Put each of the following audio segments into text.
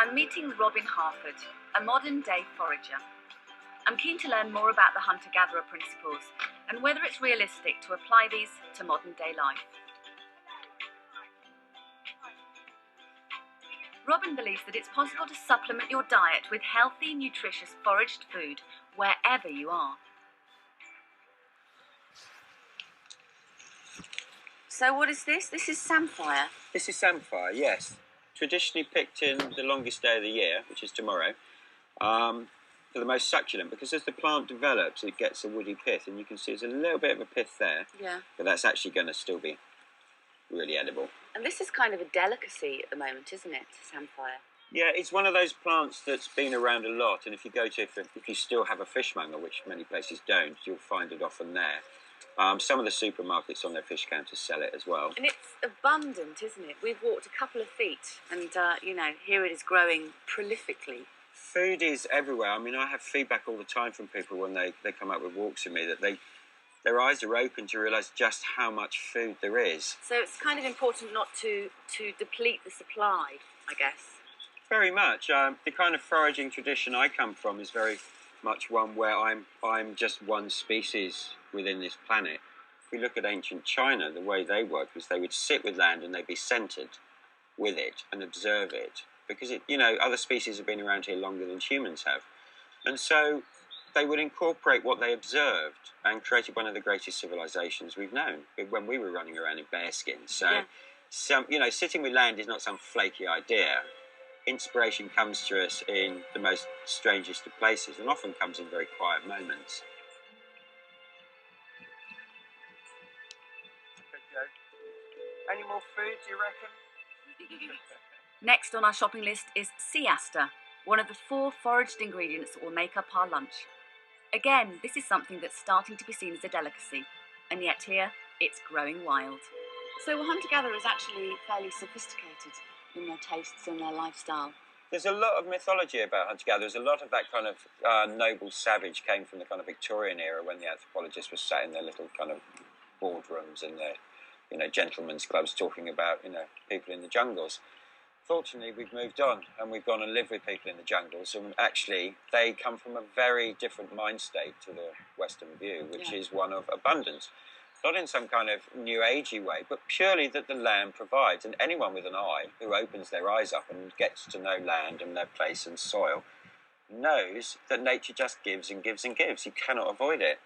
I'm meeting Robin Harford, a modern-day forager. I'm keen to learn more about the hunter-gatherer principles and whether it's realistic to apply these to modern-day life. Robin believes that it's possible to supplement your diet with healthy, nutritious foraged food wherever you are. So what is this? This is Samfire. This is Samfire, yes. Traditionally picked in the longest day of the year, which is tomorrow, for the most succulent, because as the plant develops, it gets a woody pith, and you can see there's a little bit of a pith there. Yeah. But that's actually going to still be really edible. And this is kind of a delicacy at the moment, isn't it, Samfire? Yeah, it's one of those plants that's been around a lot, and if you go to, if you still have a fishmonger, which many places don't, you'll find it often there. Some of the supermarkets on their fish counters sell it as well. And it's abundant, isn't it? We've walked a couple of feet and, you know, here it is growing prolifically. Food is everywhere. I mean, I have feedback all the time from people when they come up with walks with me that their eyes are open to realise just how much food there is. So it's kind of important not to deplete the supply, I guess. Very much. The kind of foraging tradition I come from is very much one where I'm just one species within this planet. If we look at ancient China, the way they worked was they would sit with land and they'd be centred with it and observe it, because other species have been around here longer than humans have, and so they would incorporate what they observed and created one of the greatest civilizations we've known when we were running around in bearskins. So, sitting with land is not some flaky idea. Inspiration comes to us in the most strangest of places and often comes in very quiet moments. Any more food, do you reckon? Next on our shopping list is Siesta, one of the 4 foraged ingredients that will make up our lunch. Again, this is something that's starting to be seen as a delicacy, and yet here, it's growing wild. So hunter-gatherer is actually fairly sophisticated in their tastes and their lifestyle. There's a lot of mythology about hunter-gatherers. A lot of that kind of noble savage came from the kind of Victorian era when the anthropologists were sat in their little kind of boardrooms in their gentlemen's clubs talking about people in the jungles. Fortunately, we've moved on and we've gone and lived with people in the jungles, and actually they come from a very different mind state to the Western view, which is one of abundance. Not in some kind of new agey way, but purely that the land provides. And anyone with an eye who opens their eyes up and gets to know land and their place and soil knows that nature just gives and gives and gives. You cannot avoid it.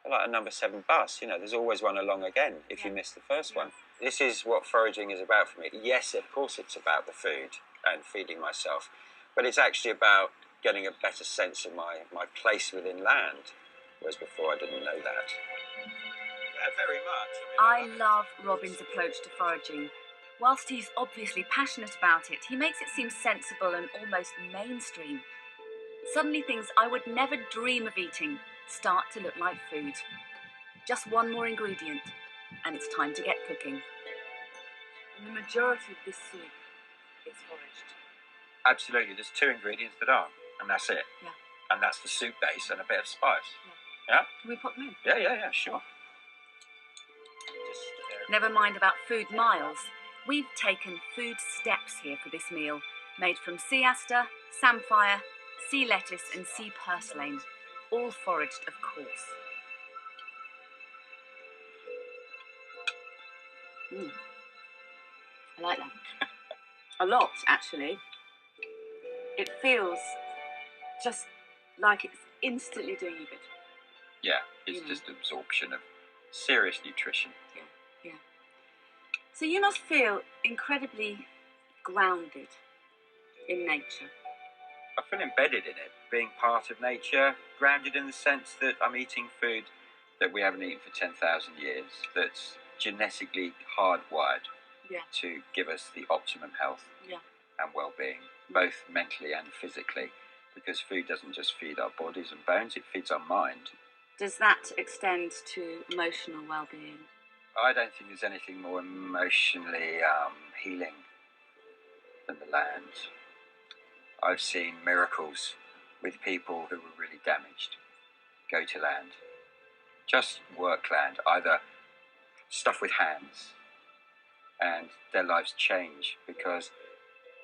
Like a number 7 bus, there's always one along again if you miss the first one. This is what foraging is about for me. Yes, of course it's about the food and feeding myself, but it's actually about getting a better sense of my place within land, whereas before I didn't know that. Yeah, very much. I love Robin's approach to foraging. Whilst he's obviously passionate about it, he makes it seem sensible and almost mainstream. Suddenly things I would never dream of eating start to look like food. Just one more ingredient, and it's time to get cooking. And the majority of this soup is foraged. Absolutely, there's 2 ingredients that are, and that's it. Yeah. And that's the soup base and a bit of spice. Yeah. Yeah? Can we put them in? Yeah, sure. Never mind about food miles. We've taken food steps here for this meal, made from Siesta, Samfire, sea lettuce and sea purslane, all foraged, of course. I like that. A lot, actually. It feels just like it's instantly doing you good. Yeah, it's just absorption of serious nutrition. Yeah. So you must feel incredibly grounded in nature. I feel embedded in it, being part of nature, grounded in the sense that I'm eating food that we haven't eaten for 10,000 years, that's genetically hardwired to give us the optimum health and well-being, both mentally and physically, because food doesn't just feed our bodies and bones, it feeds our mind. Does that extend to emotional well-being? I don't think there's anything more emotionally healing than the land. I've seen miracles with people who were really damaged go to land, just work land, either stuff with hands, and their lives change because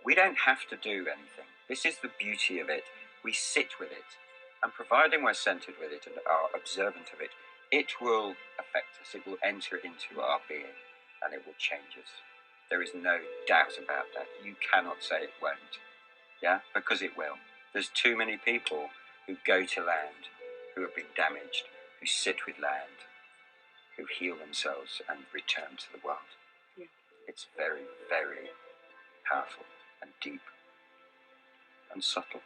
We don't have to do anything. This is the beauty of it. We sit with it. And providing we're centered with it and are observant of it, it will affect us. It will enter into our being and it will change us. There is no doubt about that. You cannot say it won't. Yeah? Because it will. There's too many people who go to land, who have been damaged, who sit with land, who heal themselves and return to the world. Yeah. It's very, very powerful and deep and subtle.